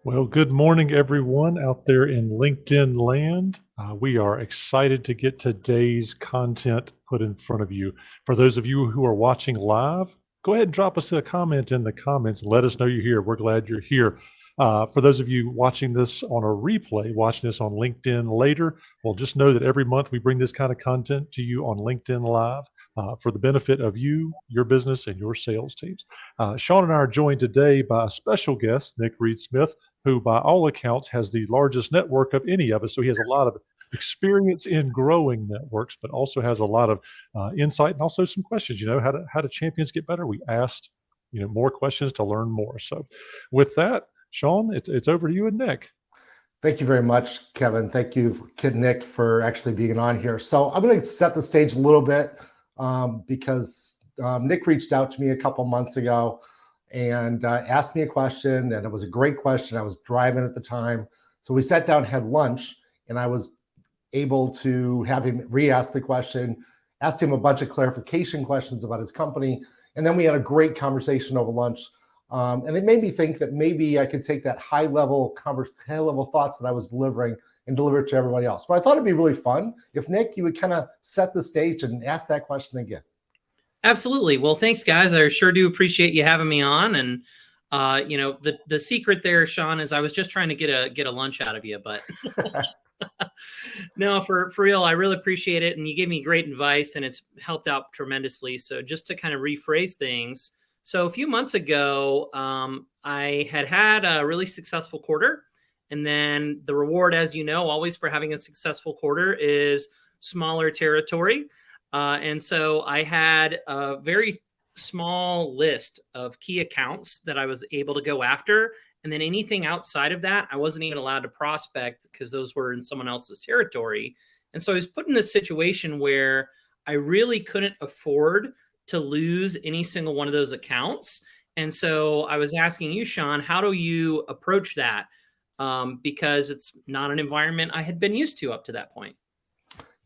Well, good morning, everyone out there in LinkedIn land. We are excited to get today's content put in front of you. For those of you who are watching live, go ahead and drop us a comment in the comments and let us know you're here. We're glad you're here. For those of you watching this on a replay, watching this on LinkedIn later, well, just know that every month we bring this kind of content to you on LinkedIn Live for the benefit of you, your business, and your sales teams. Sean and I are joined today by a special guest, Nick Reed-Smith, who by all accounts has the largest network of any of us. So he has a lot of experience in growing networks, but also has a lot of insight and also some questions. How do champions get better? We asked, more questions to learn more. So with that, Sean, it's over to you and Nick. Thank you very much, Kevin. Thank you, Kid Nick, for actually being on here. So I'm going to set the stage a little bit because Nick reached out to me a couple months ago and asked me a question, and it was a great question. I was driving at the time. So we sat down, had lunch, and I was able to have him re-ask the question, asked him a bunch of clarification questions about his company, and then we had a great conversation over lunch. And it made me think that maybe I could take that high-level thoughts that I was delivering and deliver it to everybody else. But I thought it'd be really fun if, Nick, you would kind of set the stage and ask that question again. Absolutely. Well, thanks, guys. I sure do appreciate you having me on. And the secret there, Sean, is I was just trying to get a lunch out of you, but no, for real, I really appreciate it. And you gave me great advice, and it's helped out tremendously. So just to kind of rephrase things. So a few months ago, I had a really successful quarter. And then the reward, as you know, always for having a successful quarter is smaller territory. And so I had a very small list of key accounts that I was able to go after. And then anything outside of that, I wasn't even allowed to prospect because those were in someone else's territory. And so I was put in this situation where I really couldn't afford to lose any single one of those accounts. And so I was asking you, Sean, how do you approach that? Because it's not an environment I had been used to up to that point.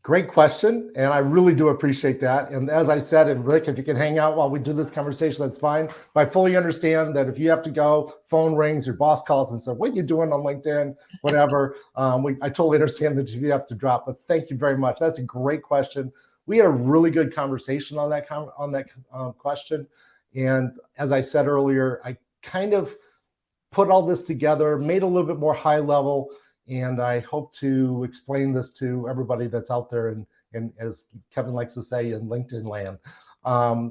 Great question, and I really do appreciate that. And as I said, and Rick, if you can hang out while we do this conversation, that's fine. But I fully understand that if you have to go, phone rings, your boss calls and says, "What are you doing on LinkedIn?" Whatever. I totally understand that you have to drop. But thank you very much. That's a great question. We had a really good conversation on that question. And as I said earlier, I kind of put all this together, made a little bit more high level. And I hope to explain this to everybody that's out there and as Kevin likes to say, in LinkedIn land.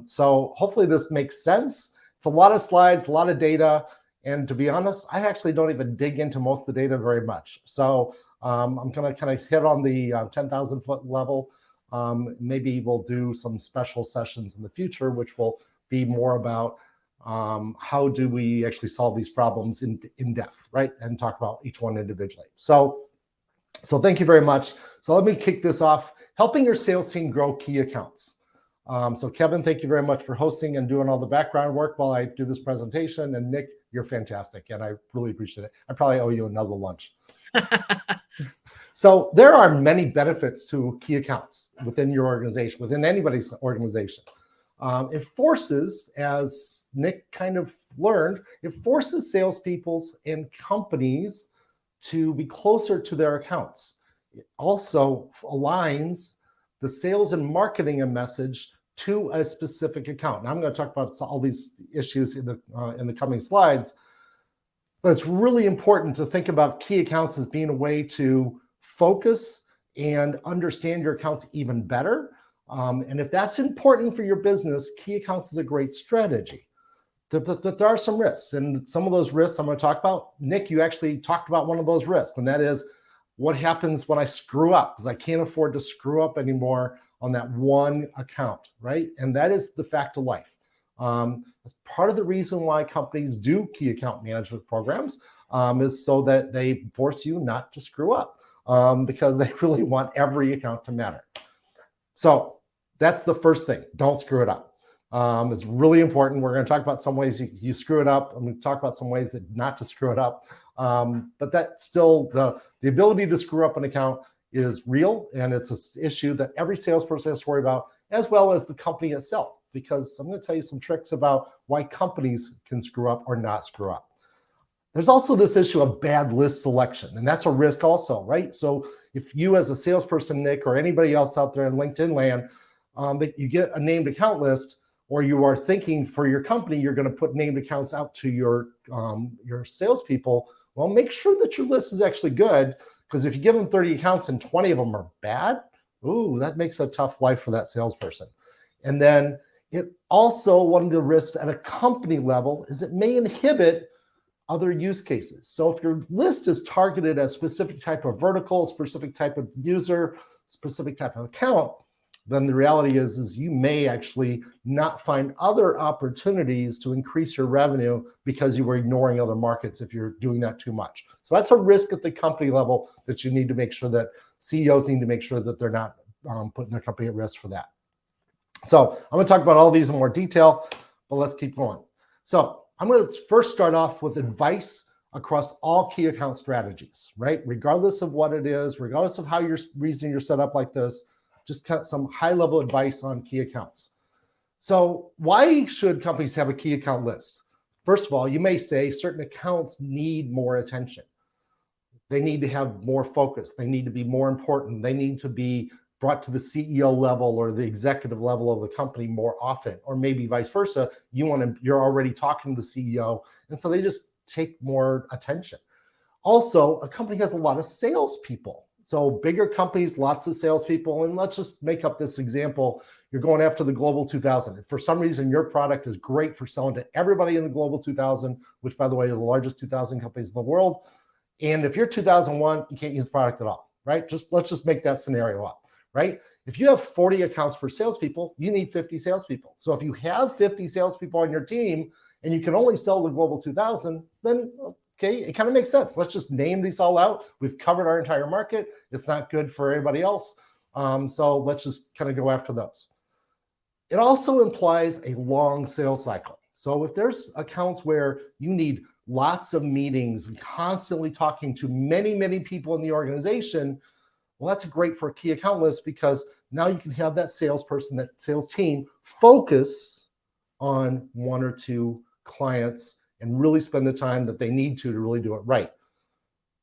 So hopefully this makes sense. It's a lot of slides, a lot of data. And to be honest, I actually don't even dig into most of the data very much. So I'm going to kind of hit on the 10,000 foot level. Maybe we'll do some special sessions in the future, which will be more about how do we actually solve these problems in depth, right? And talk about each one individually. So thank you very much. So let me kick this off. Helping your sales team grow key accounts. So Kevin, thank you very much for hosting and doing all the background work while I do this presentation. And Nick, you're fantastic, and I really appreciate it. I probably owe you another lunch. So there are many benefits to key accounts within your organization, within anybody's organization. It forces, as Nick kind of learned, it forces salespeople and companies to be closer to their accounts. It also aligns the sales and marketing message to a specific account. Now I'm going to talk about all these issues in the coming slides, but it's really important to think about key accounts as being a way to focus and understand your accounts even better. And if that's important for your business, key accounts is a great strategy. But there are some risks, and some of those risks I'm going to talk about. Nick, you actually talked about one of those risks, and that is what happens when I screw up, because I can't afford to screw up anymore on that one account, right? And that is the fact of life. That's part of the reason why companies do key account management programs, is so that they force you not to screw up, because they really want every account to matter. So that's the first thing. Don't screw it up. It's really important. We're going to talk about some ways you screw it up. I'm going to talk about some ways that not to screw it up. But that's still the ability to screw up an account is real, and it's an issue that every salesperson has to worry about, as well as the company itself, because I'm going to tell you some tricks about why companies can screw up or not screw up. There's also this issue of bad list selection, and that's a risk also, right? So if you as a salesperson, Nick, or anybody else out there in LinkedIn land, that you get a named account list, or you are thinking for your company, you're going to put named accounts out to your salespeople, well, make sure that your list is actually good, because if you give them 30 accounts and 20 of them are bad, ooh, that makes a tough life for that salesperson. And then it also, one of the risks at a company level is it may inhibit other use cases. So if your list is targeted at a specific type of vertical, specific type of user, specific type of account, then the reality is you may actually not find other opportunities to increase your revenue because you were ignoring other markets if you're doing that too much. So that's a risk at the company level that you need to make sure that CEOs need to make sure that they're not putting their company at risk for that. So I'm going to talk about all these in more detail, but let's keep going. So I'm going to first start off with advice across all key account strategies, right? Regardless of what it is, regardless of how you're reasoning you're set up like this, just cut some high-level advice on key accounts. So why should companies have a key account list? First of all, you may say certain accounts need more attention. They need to have more focus. They need to be more important. They need to be brought to the CEO level or the executive level of the company more often, or maybe vice versa. You're already talking to the CEO, and so they just take more attention. Also, a company has a lot of salespeople. So bigger companies, lots of salespeople, and let's just make up this example. You're going after the Global 2000. If for some reason your product is great for selling to everybody in the Global 2000, which by the way are the largest 2,000 companies in the world, and if you're 2001, you can't use the product at all, right? Let's just make that scenario up, right? If you have 40 accounts per salespeople, you need 50 salespeople. So if you have 50 salespeople on your team and you can only sell the Global 2000, then okay, it kind of makes sense. Let's just name these all out. We've covered our entire market. It's not good for everybody else. So let's just kind of go after those. It also implies a long sales cycle. So if there's accounts where you need lots of meetings and constantly talking to many, many people in the organization, well, that's great for a key account list, because now you can have that salesperson, that sales team focus on one or two clients and really spend the time that they need to really do it right.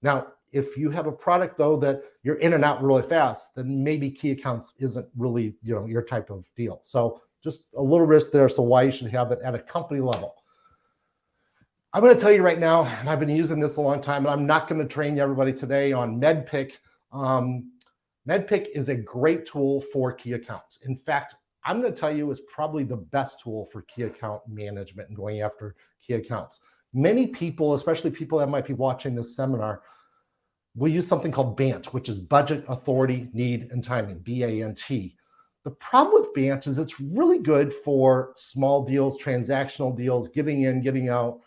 Now, if you have a product though that you're in and out really fast, then maybe key accounts isn't really your type of deal. So just a little risk there. So why you should have it at a company level. I'm going to tell you right now, and I've been using this a long time, and I'm not going to train everybody today on MedPick. MedPick is a great tool for key accounts. In fact, I'm going to tell you is probably the best tool for key account management and going after key accounts. Many people, especially people that might be watching this seminar, will use something called BANT, which is budget, authority, need, and timing, BANT. The problem with BANT is it's really good for small deals, transactional deals, getting in, getting out.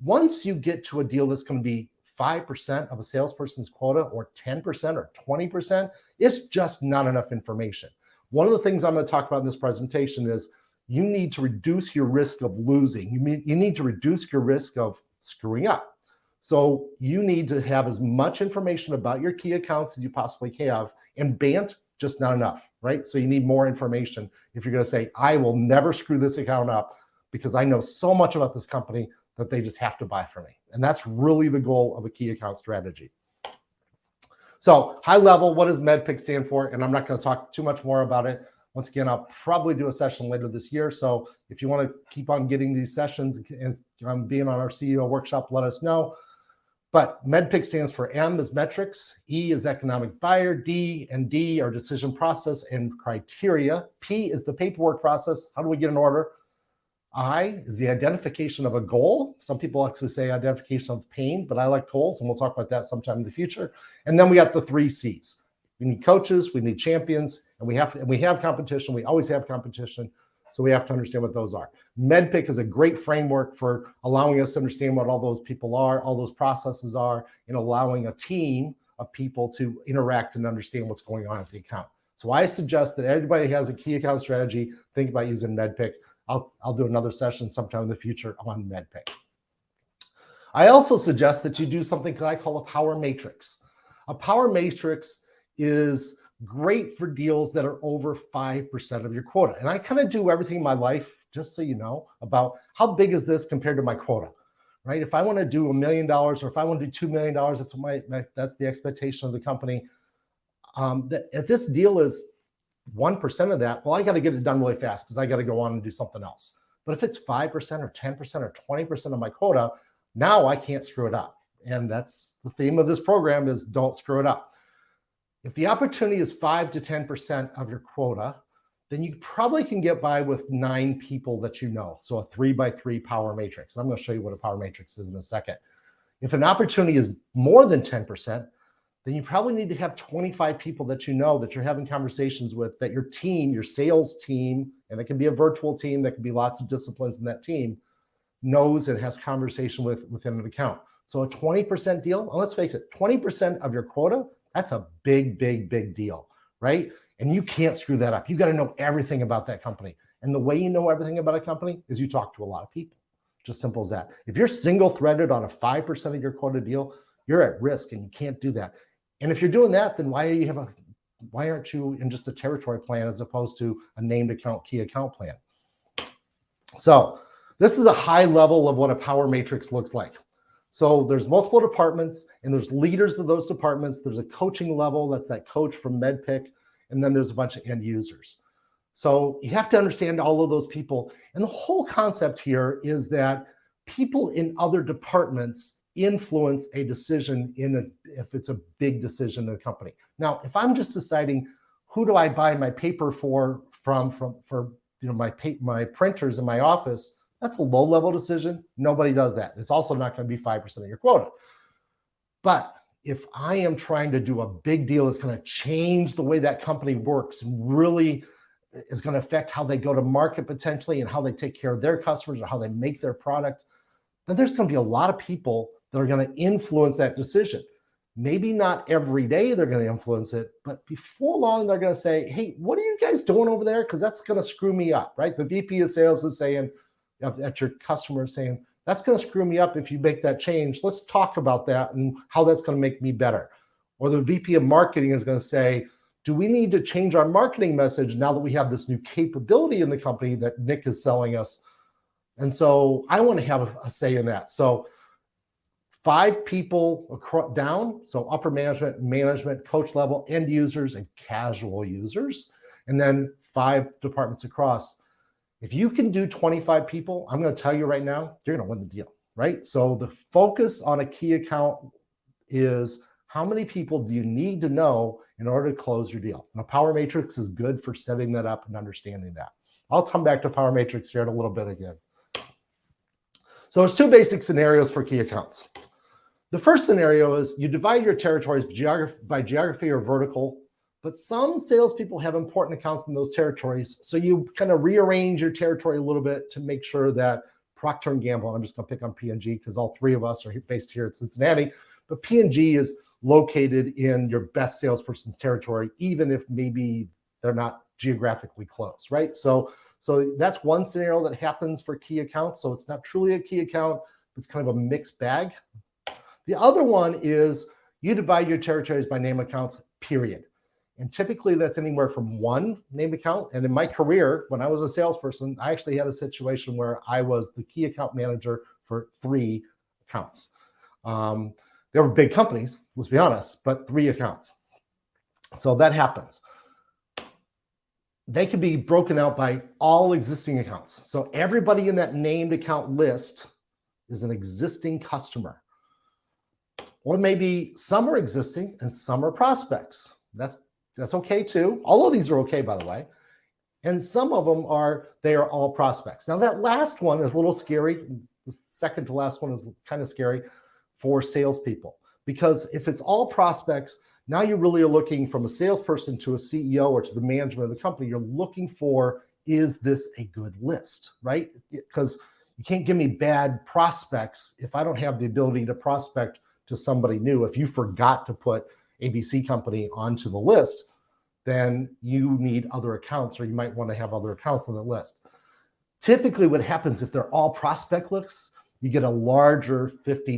Once you get to a deal that's going to be 5% of a salesperson's quota or 10% or 20%, it's just not enough information. One of the things I'm going to talk about in this presentation is you need to reduce your risk of losing. You need to reduce your risk of screwing up. So you need to have as much information about your key accounts as you possibly have, and BANT, just not enough, right? So you need more information if you're going to say, I will never screw this account up because I know so much about this company that they just have to buy from me. And that's really the goal of a key account strategy. So high level, what does MedPick stand for? And I'm not going to talk too much more about it. Once again, I'll probably do a session later this year. So if you want to keep on getting these sessions and being on our CEO workshop, let us know. But MedPick stands for M is metrics, E is economic buyer, D and D are decision process and criteria. P is the paperwork process. How do we get an order? I is the identification of a goal. Some people actually say identification of pain, but I like goals, and we'll talk about that sometime in the future. And then we got the 3 C's. We need coaches, we need champions, and we have competition. We always have competition, so we have to understand what those are. MedPick is a great framework for allowing us to understand what all those people are, all those processes are, and allowing a team of people to interact and understand what's going on at the account. So I suggest that everybody has a key account strategy. Think about using MedPick. I'll do another session sometime in the future on MedPick. I also suggest that you do something that I call a power matrix. A power matrix is great for deals that are over 5% of your quota. And I kind of do everything in my life, just so you know, about how big is this compared to my quota, right? If I want to do $1 million or if I want to do $2 million, that's the expectation of the company. If this deal is 1% of that, well, I got to get it done really fast because I got to go on and do something else. But if it's 5% or 10% or 20% of my quota, now I can't screw it up. And that's the theme of this program is don't screw it up. If the opportunity is 5 to 10% of your quota, then you probably can get by with 9 people that you know. So a 3x3 power matrix. I'm going to show you what a power matrix is in a second. If an opportunity is more than 10%, then you probably need to have 25 people that you know that you're having conversations with, that your team, your sales team, and it can be a virtual team, that can be lots of disciplines in that team, knows and has conversation with within an account. So a 20% deal, and let's face it, 20% of your quota, that's a big, big, big deal, right? And you can't screw that up. You got to know everything about that company. And the way you know everything about a company is you talk to a lot of people. Just simple as that. If you're single threaded on a 5% of your quota deal, you're at risk and you can't do that. And if you're doing that, then why aren't you in just a territory plan as opposed to a named account, key account plan? So this is a high level of what a power matrix looks like. So there's multiple departments and there's leaders of those departments. There's a coaching level, that's that coach from MedPick, and then there's a bunch of end users. So you have to understand all of those people. And the whole concept here is that people in other departments influence a decision if it's a big decision in a company. Now, if I'm just deciding who do I buy my paper for my printers in my office, that's a low-level decision. Nobody does that. It's also not going to be 5% of your quota. But if I am trying to do a big deal that's going to change the way that company works and really is going to affect how they go to market potentially and how they take care of their customers or how they make their product, then there's going to be a lot of people that are going to influence that decision. Maybe not every day they're going to influence it, but before long, they're going to say, hey, what are you guys doing over there? Because that's going to screw me up, right? The VP of sales is saying, at your customer saying, that's going to screw me up if you make that change. Let's talk about that and how that's going to make me better. Or the VP of marketing is going to say, do we need to change our marketing message now that we have this new capability in the company that Nick is selling us? And so I want to have a say in that. So 5 people down, so upper management, coach level, end users, and casual users, and then 5 departments across. If you can do 25 people, I'm going to tell you right now, you're going to win the deal, right? So the focus on a key account is how many people do you need to know in order to close your deal? And a power matrix is good for setting that up and understanding that. I'll come back to power matrix here in a little bit again. So there's 2 basic scenarios for key accounts. The first scenario is you divide your territories by geography or vertical, but some salespeople have important accounts in those territories. So you kind of rearrange your territory a little bit to make sure that Procter & Gamble, and I'm just going to pick on P&G because all 3 of us are based here in Cincinnati, but P&G is located in your best salesperson's territory, even if maybe they're not geographically close, right? So that's one scenario that happens for key accounts. So it's not truly a key account, it's kind of a mixed bag. The other one is you divide your territories by name accounts, period. And typically that's anywhere from 1 name account. And in my career, when I was a salesperson, I actually had a situation where I was the key account manager for 3 accounts. They were big companies, let's be honest, but 3 accounts. So that happens. They could be broken out by all existing accounts. So everybody in that named account list is an existing customer. Or maybe some are existing and some are prospects. That's okay too. All of these are okay, by the way. And some of them they are all prospects. Now that last one is a little scary. The second to last one is kind of scary for salespeople, because if it's all prospects, now you really are looking from a salesperson to a CEO or to the management of the company. You're looking for, is this a good list, right? Because you can't give me bad prospects if I don't have the ability to prospect to somebody new. If you forgot to put ABC company onto the list, then you need other accounts, or you might want to have other accounts on the list. Typically what happens if they're all prospect lists, you get a larger 50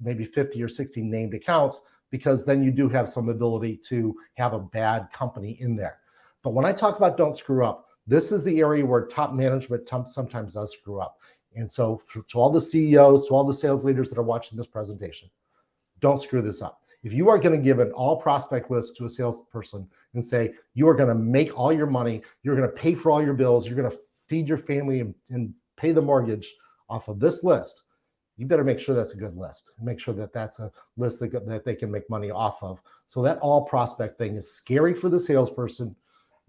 maybe 50 or 60 named accounts, because then you do have some ability to have a bad company in there. But when I talk about don't screw up, this is the area where top management sometimes does screw up. And so to all the CEOs, to all the sales leaders that are watching this presentation, don't screw this up. If you are going to give an all prospect list to a salesperson and say, you are going to make all your money, you're going to pay for all your bills, you're going to feed your family and pay the mortgage off of this list, you better make sure that's a good list. Make sure that that's a list that they can make money off of. So that all prospect thing is scary for the salesperson.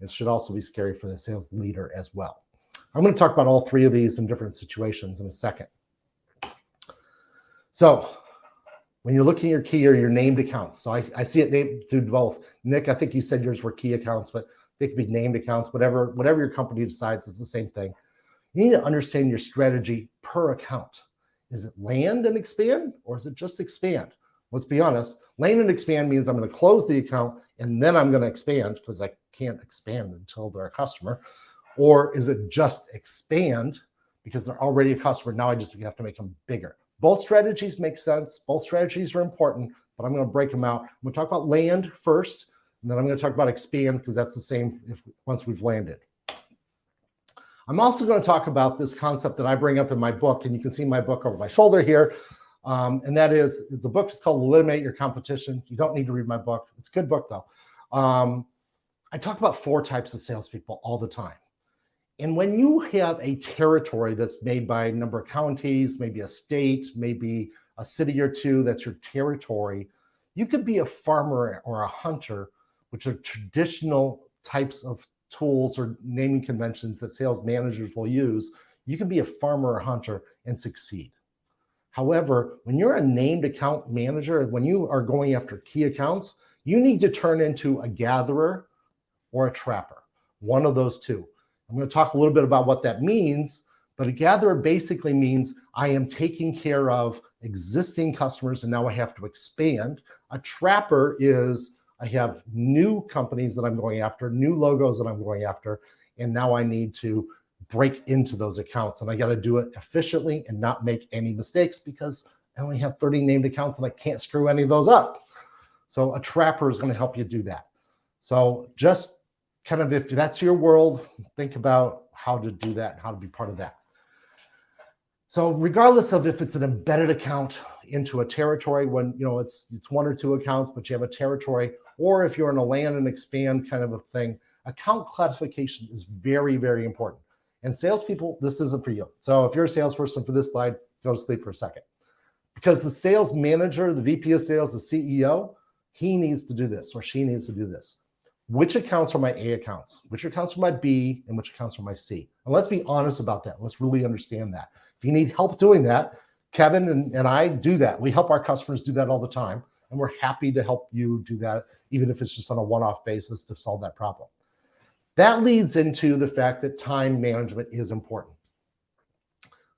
It should also be scary for the sales leader as well. I'm going to talk about all three of these in different situations in a second. So when you're looking at your key or your named accounts, so I see it named to both. Nick, I think you said yours were key accounts, but they could be named accounts, whatever your company decides, it's the same thing. You need to understand your strategy per account. Is it land and expand, or is it just expand? Let's be honest. Land and expand means I'm going to close the account and then I'm going to expand because I can't expand until they're a customer. Or is it just expand because they're already a customer? Now I just have to make them bigger. Both strategies make sense. Both strategies are important, but I'm going to break them out. I'm going to talk about land first, and then I'm going to talk about expand because that's the same once we've landed. I'm also going to talk about this concept that I bring up in my book, and you can see my book over my shoulder here. And that is, the book is called Eliminate Your Competition. You don't need to read my book. It's a good book, though. I talk about 4 types of salespeople all the time. And when you have a territory that's made by a number of counties, maybe a state, maybe a city or two, that's your territory, you could be a farmer or a hunter, which are traditional types of tools or naming conventions that sales managers will use. You can be a farmer or hunter and succeed. However, when you're a named account manager, when you are going after key accounts, you need to turn into a gatherer or a trapper, one of those two. I'm going to talk a little bit about what that means, but a gatherer basically means I am taking care of existing customers and now I have to expand. A trapper is I have new companies that I'm going after, new logos that I'm going after, and now I need to break into those accounts, and I got to do it efficiently and not make any mistakes because I only have 30 named accounts and I can't screw any of those up. So a trapper is going to help you do that. So just kind of, if that's your world, think about how to do that and how to be part of that. So regardless of if it's an embedded account into a territory, when it's 1 or 2 accounts, but you have a territory, or if you're in a land and expand kind of a thing, account classification is very, very important. And salespeople, this isn't for you. So if you're a salesperson for this slide, go to sleep for a second. Because the sales manager, the VP of sales, the CEO, he needs to do this or she needs to do this. Which accounts are my A accounts? Which accounts are my B? And which accounts are my C? And let's be honest about that. Let's really understand that. If you need help doing that, Kevin and I do that. We help our customers do that all the time. And we're happy to help you do that, even if it's just on a one-off basis to solve that problem. That leads into the fact that time management is important.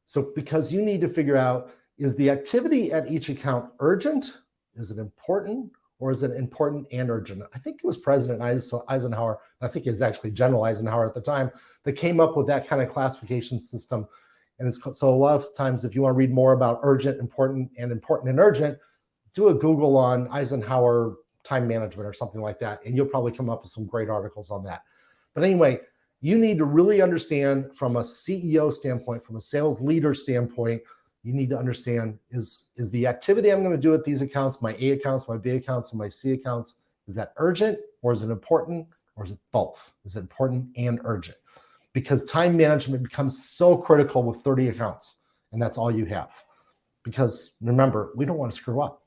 So because you need to figure out, is the activity at each account urgent? Is it important? Or is it important and urgent? I think it was President Eisenhower, I think it was actually General Eisenhower at the time, that came up with that kind of classification system. And so a lot of times, if you want to read more about urgent, important and urgent, do a Google on Eisenhower time management or something like that, and you'll probably come up with some great articles on that. But anyway, you need to really understand from a CEO standpoint, from a sales leader standpoint, you need to understand, is the activity I'm going to do at these accounts, my A accounts, my B accounts, and my C accounts, is that urgent or is it important or is it both? Is it important and urgent? Because time management becomes so critical with 30 accounts, and that's all you have. Because remember, we don't want to screw up.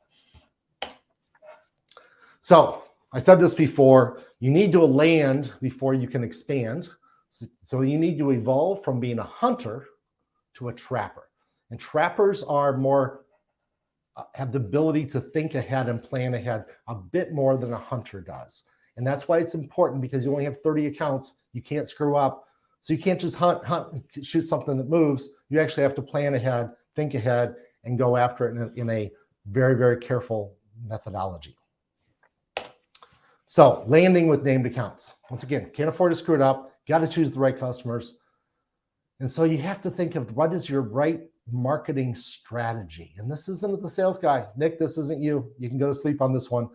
So I said this before, you need to land before you can expand. So you need to evolve from being a hunter to a trapper. And trappers are more, have the ability to think ahead and plan ahead a bit more than a hunter does. And that's why it's important, because you only have 30 accounts. You can't screw up. So you can't just hunt, shoot something that moves. You actually have to plan ahead, think ahead, and go after it in a very, very careful methodology. So landing with named accounts. Once again, can't afford to screw it up. Got to choose the right customers. And so you have to think of what is your right marketing strategy. And this isn't the sales guy. Nick, this isn't you. You can go to sleep on this one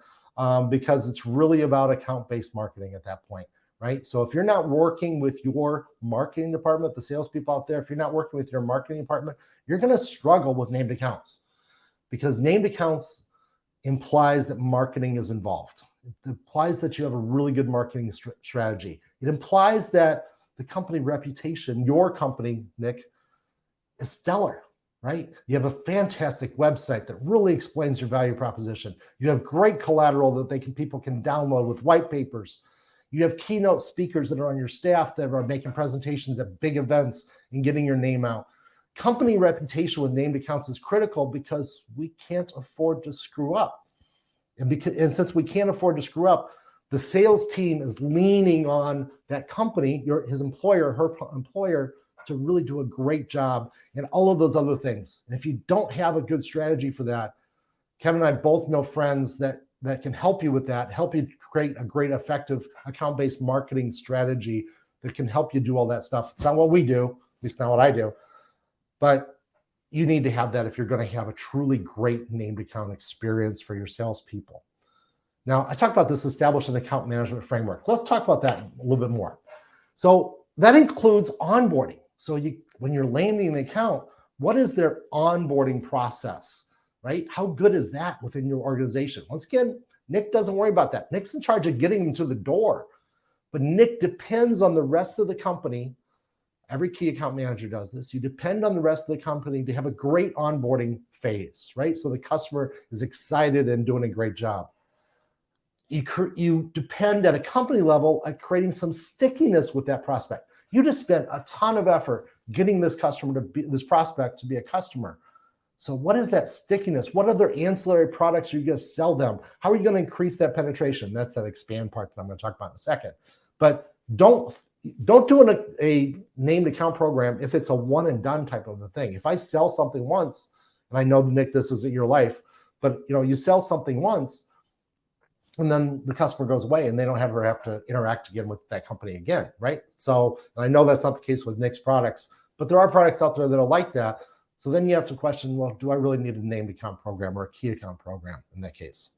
because it's really about account-based marketing at that point. right? So if you're not working with your marketing department, the salespeople out there, if you're not working with your marketing department, you're going to struggle with named accounts, because named accounts implies that marketing is involved. It implies that you have a really good marketing strategy. It implies that the company reputation, your company, Nick, is stellar, right? You have a fantastic website that really explains your value proposition. You have great collateral that people can download with white papers. You have keynote speakers that are on your staff that are making presentations at big events and getting your name out. Company reputation with named accounts is critical because we can't afford to screw up. And since we can't afford to screw up, the sales team is leaning on that company, his employer, her employer, to really do a great job and all of those other things. And if you don't have a good strategy for that, Kevin and I both know friends that can help you with that, help you create a great, effective account-based marketing strategy that can help you do all that stuff. It's not what we do, at least not what I do, but you need to have that if you're going to have a truly great named account experience for your salespeople. Now, I talked about this establish an account management framework. Let's talk about that a little bit more. So that includes onboarding. So when you're landing an account, what is their onboarding process, right? How good is that within your organization? Once again, Nick doesn't worry about that. Nick's in charge of getting them to the door, but Nick depends on the rest of the company. Every key account manager does this. You depend on the rest of the company to have a great onboarding phase, right? So the customer is excited and doing a great job. You depend at a company level at creating some stickiness with that prospect. You just spent a ton of effort getting this prospect to be a customer. So what is that stickiness? What other ancillary products are you going to sell them? How are you going to increase that penetration? That's that expand part that I'm going to talk about in a second. But don't do a named account program if it's a one and done type of a thing. If I sell something once, and I know, Nick, this isn't your life, but you sell something once, and then the customer goes away and they don't ever have to interact again with that company again, right? So I know that's not the case with Nick's products, but there are products out there that are like that. So then you have to question, well, do I really need a named account program or a key account program in that case?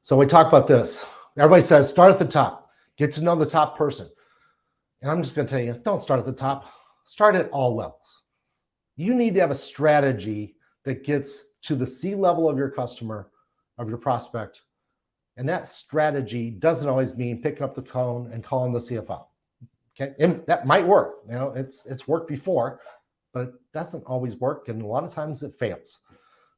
So we talk about this. Everybody says, start at the top, get to know the top person. And I'm just going to tell you, don't start at the top, start at all levels. You need to have a strategy that gets to the C-level of your customer, of your prospect. And that strategy doesn't always mean picking up the phone and calling the CFO. Okay, and that might work. It's worked before, but it doesn't always work, and a lot of times it fails.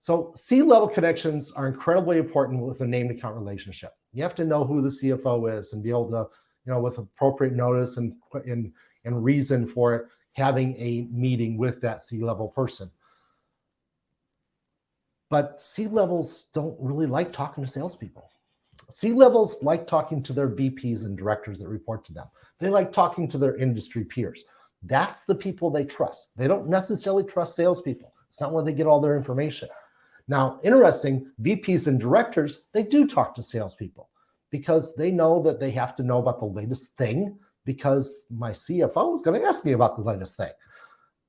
So C-level connections are incredibly important with a named account relationship. You have to know who the CFO is and be able to, with appropriate notice and reason for it, having a meeting with that C-level person. But C-levels don't really like talking to salespeople. C-levels like talking to their VPs and directors that report to them. They like talking to their industry peers. That's the people they trust. They don't necessarily trust salespeople. It's not where they get all their information. Now, interesting, VPs and directors, they do talk to salespeople because they know that they have to know about the latest thing because my CFO is going to ask me about the latest thing.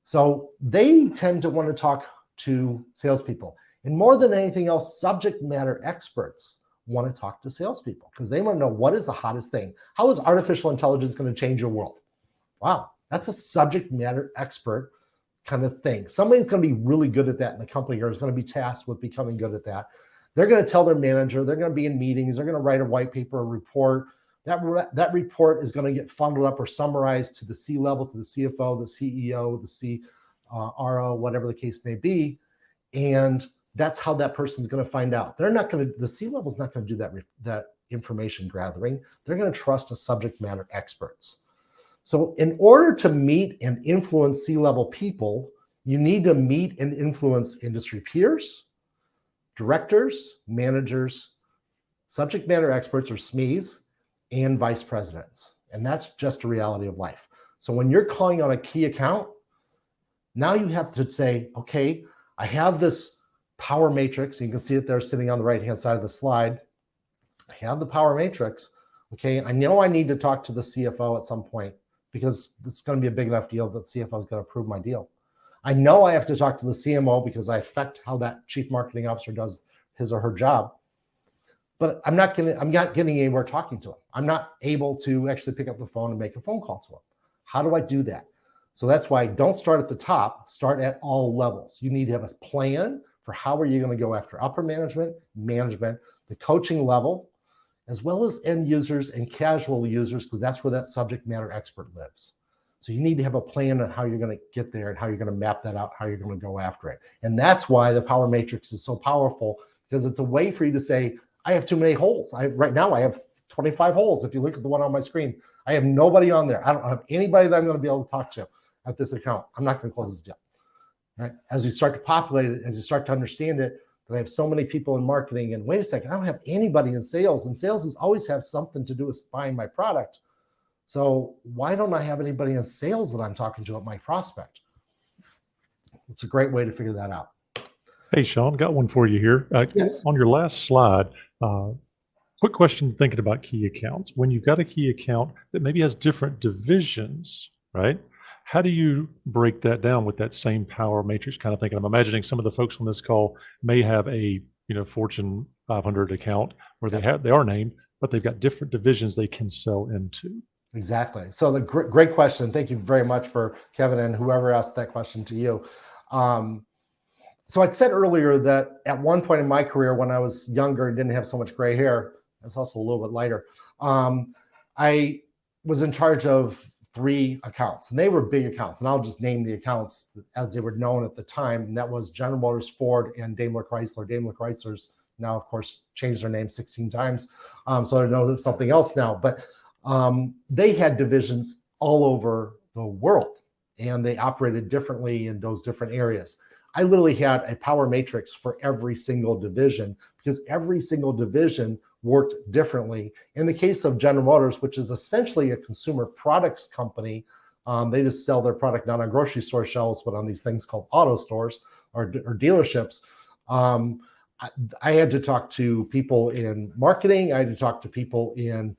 So they tend to want to talk to salespeople. And more than anything else, subject matter experts want to talk to salespeople because they want to know what is the hottest thing. How is artificial intelligence going to change your world? Wow, that's a subject matter expert kind of thing. Somebody's going to be really good at that in the company or is going to be tasked with becoming good at that. They're going to tell their manager, they're going to be in meetings, they're going to write a white paper, a report. That report is going to get funneled up or summarized to the C-level, to the CFO, the CEO, the CRO, whatever the case may be. And that's how that person's going to find out. The C-level is not going to do that information gathering. They're going to trust a subject matter experts. So in order to meet and influence C-level people, you need to meet and influence industry peers, directors, managers, subject matter experts or SMEs, and vice presidents. And that's just a reality of life. So when you're calling on a key account, now you have to say, okay, I have this power matrix. You can see it there sitting on the right-hand side of the slide. I have the power matrix. Okay, I know I need to talk to the CFO at some point because it's going to be a big enough deal that CFO is going to approve my deal. I know I have to talk to the CMO because I affect how that chief marketing officer does his or her job. but I'm not getting anywhere talking to them. I'm not able to actually pick up the phone and make a phone call to them. How do I do that? So that's why don't start at the top, start at all levels. You need to have a plan for how are you going to go after upper management, the coaching level, as well as end users and casual users, because that's where that subject matter expert lives. So you need to have a plan on how you're going to get there and how you're going to map that out, how you're going to go after it. And that's why the Power Matrix is so powerful, because it's a way for you to say, I have too many holes. Right now I have 25 holes. If you look at the one on my screen, I have nobody on there. I don't have anybody that I'm going to be able to talk to at this account. I'm not going to close this deal. Right? As you start to populate it, as you start to understand it, that I have so many people in marketing, and wait a second, I don't have anybody in sales, and sales is always have something to do with buying my product. So why don't I have anybody in sales that I'm talking to at my prospect? It's a great way to figure that out. Hey, Sean, got one for you here. Yes. On your last slide, quick question thinking about key accounts. When you've got a key account that maybe has different divisions, right? How do you break that down with that same power matrix kind of thinking? I'm imagining some of the folks on this call may have a Fortune 500 account where they are named, but they've got different divisions they can sell into. Exactly. So the great question. Thank you very much for Kevin and whoever asked that question to you. So I said earlier that at one point in my career, when I was younger and didn't have so much gray hair, I was also a little bit lighter. I was in charge of 3 accounts, and they were big accounts. And I'll just name the accounts as they were known at the time. And that was General Motors, Ford, and Daimler Chrysler. Daimler Chrysler's now, of course, changed their name 16 times. So I know it's something else now. But they had divisions all over the world, and they operated differently in those different areas. I literally had a power matrix for every single division, because every single division worked differently. In the case of General Motors, which is essentially a consumer products company, they just sell their product not on grocery store shelves, but on these things called auto stores or dealerships. I had to talk to people in marketing. I had to talk to people in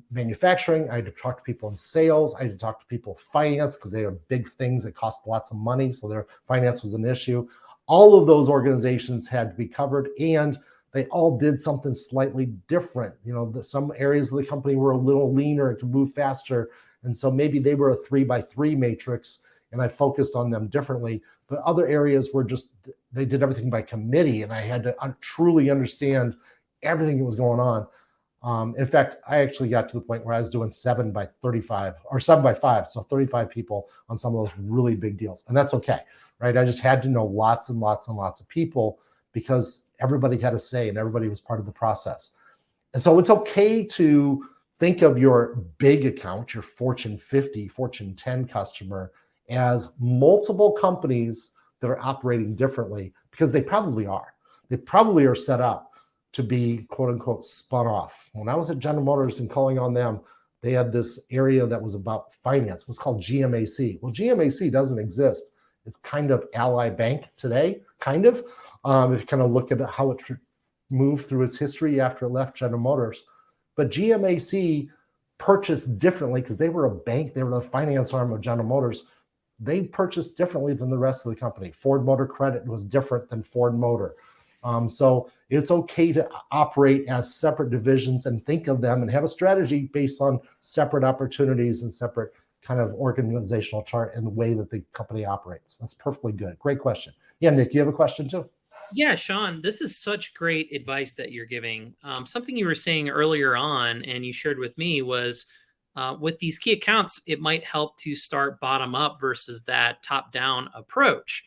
manufacturing. I had to talk to people in sales. I had to talk to people in finance, because they are big things that cost lots of money. So their finance was an issue. All of those organizations had to be covered, and they all did something slightly different. Some areas of the company were a little leaner and could move faster. And so maybe they were a 3x3 matrix, and I focused on them differently. But other areas were just, they did everything by committee, and I had to truly understand everything that was going on. In fact, I actually got to the point where I was doing 7x35 or 7x5. So 35 people on some of those really big deals. And that's okay, right? I just had to know lots and lots and lots of people, because everybody had a say and everybody was part of the process. And so it's okay to think of your big account, your Fortune 50, Fortune 10 customer, as multiple companies that are operating differently, because they probably are. They probably are set up to be, quote unquote, spun off. When I was at General Motors and calling on them, they had this area that was about finance. It was called GMAC. Well, GMAC doesn't exist. It's kind of Ally Bank today, kind of. If you kind of look at how it moved through its history after it left General Motors. But GMAC purchased differently, because they were a bank. They were the finance arm of General Motors. They purchased differently than the rest of the company. Ford Motor Credit was different than Ford Motor. So it's okay to operate as separate divisions and think of them and have a strategy based on separate opportunities and separate kind of organizational chart and the way that the company operates. That's perfectly good. Great question. Yeah, Nick, you have a question too? Yeah, Sean, this is such great advice that you're giving. Something you were saying earlier on, and you shared with me, was with these key accounts, it might help to start bottom up versus that top down approach.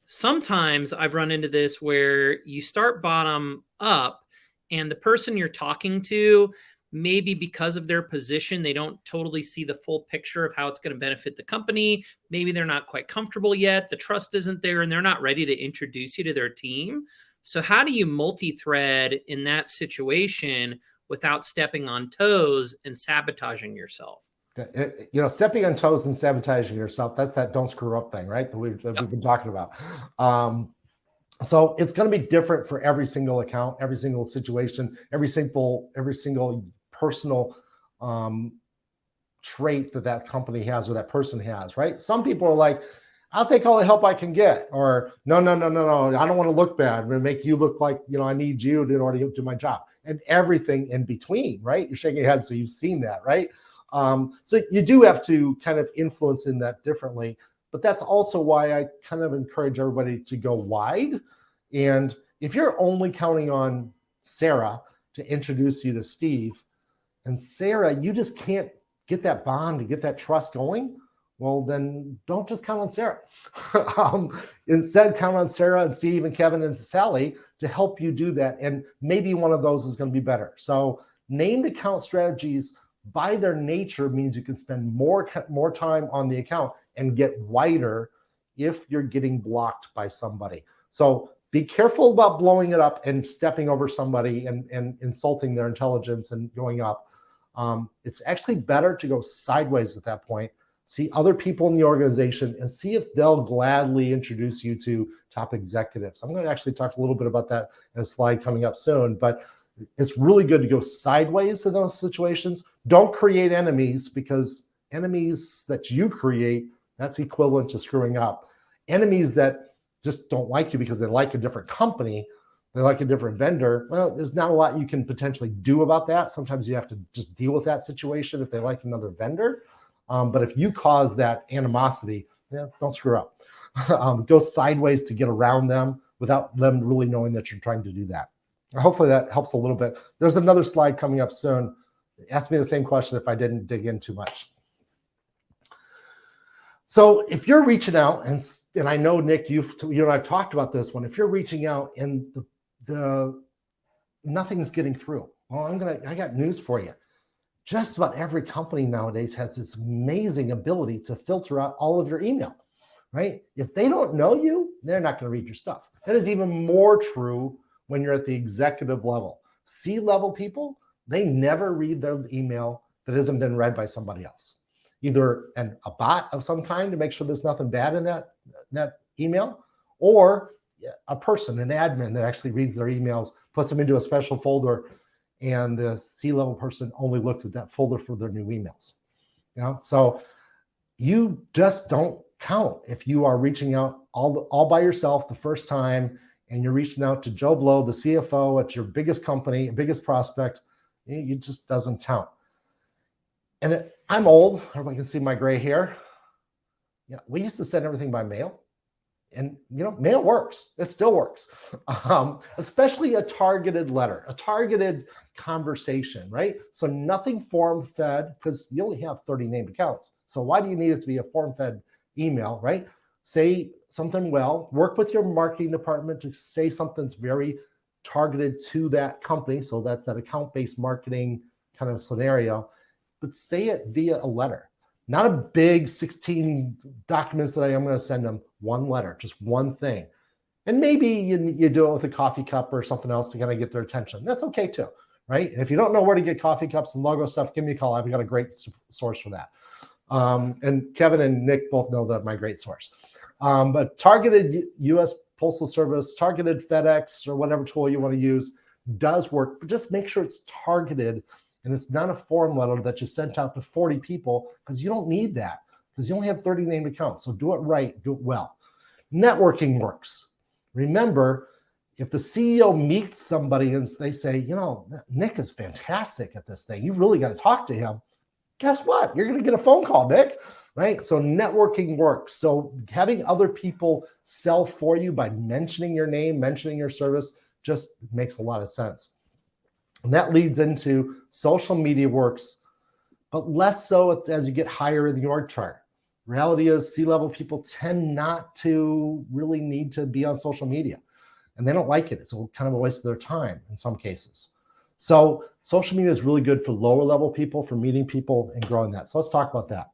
Sometimes I've run into this where you start bottom up, and the person you're talking to, maybe because of their position, they don't totally see the full picture of how it's going to benefit the company. Maybe they're not quite comfortable yet. The trust isn't there, and they're not ready to introduce you to their team. So how do you multi-thread in that situation without stepping on toes and sabotaging yourself? Stepping on toes and sabotaging yourself, that's that don't screw up thing, right? That we've been talking about. So it's going to be different for every single account, every single situation, every single personal trait that company has or that person has, right? Some people are like, I'll take all the help I can get. Or no, I don't want to look bad. I'm going to make you look like, I need you in order to do my job. And everything in between, right? You're shaking your head, so you've seen that, right? So you do have to kind of influence in that differently. But that's also why I kind of encourage everybody to go wide. And if you're only counting on Sarah to introduce you to Steve, and Sarah, you just can't get that bond and get that trust going, well, then don't just count on Sarah. Instead, count on Sarah and Steve and Kevin and Sally to help you do that. And maybe one of those is going to be better. So named account strategies by their nature means you can spend more time on the account and get wider if you're getting blocked by somebody. So be careful about blowing it up and stepping over somebody and insulting their intelligence and going up. It's actually better to go sideways at that point, see other people in the organization and see if they'll gladly introduce you to top executives. I'm going to actually talk a little bit about that in a slide coming up soon, but it's really good to go sideways in those situations. Don't create enemies, because enemies that you create, that's equivalent to screwing up. Enemies that just don't like you because they like a different company, they like a different vendor, well, there's not a lot you can potentially do about that. Sometimes you have to just deal with that situation if they like another vendor. But if you cause that animosity, don't screw up. Go sideways to get around them without them really knowing that you're trying to do that. Hopefully that helps a little bit. There's another slide coming up soon. Ask me the same question if I didn't dig in too much. So if you're reaching out, and I know, Nick, you and I've talked about this one, if you're reaching out and the nothing's getting through, well, I got news for you. Just about every company nowadays has this amazing ability to filter out all of your email, right? If they don't know you, they're not going to read your stuff. That is even more true when you're at the executive level. C-level people, they never read their email that hasn't been read by somebody else. Either a bot of some kind to make sure there's nothing bad in that email, or a person, an admin that actually reads their emails, puts them into a special folder, and the C-level person only looks at that folder for their new emails. So you just don't count if you are reaching out all by yourself the first time, and you're reaching out to Joe Blow, the CFO at your biggest company, biggest prospect. It just doesn't count. And I'm old. Everybody can see my gray hair. Yeah, we used to send everything by mail. And, mail works. It still works. Especially a targeted letter, a targeted conversation, right? So nothing form-fed, because you only have 30 named accounts. So why do you need it to be a form-fed email, right? Say something well, work with your marketing department to say something's very targeted to that company. So that's that account-based marketing kind of scenario. But say it via a letter. Not a big 16 documents that I'm going to send them. One letter, just one thing. And maybe you do it with a coffee cup or something else to kind of get their attention. That's okay too, right? And if you don't know where to get coffee cups and logo stuff, give me a call. I've got a great source for that. And Kevin and Nick both know that my great source. But targeted U.S. Postal Service, targeted FedEx, or whatever tool you want to use does work. But just make sure it's targeted. And it's not a form letter that you sent out to 40 people, because you don't need that, because you only have 30 named accounts. So do it right, do it well. Networking works. Remember, if the CEO meets somebody and they say, Nick is fantastic at this thing, you really got to talk to him. Guess what? You're going to get a phone call, Nick, right? So networking works. So having other people sell for you by mentioning your name, mentioning your service, just makes a lot of sense. And that leads into social media works, but less so as you get higher in the org chart. Reality is C-level people tend not to really need to be on social media, and they don't like it. It's kind of a waste of their time in some cases. So social media is really good for lower level people, for meeting people and growing that. So let's talk about that.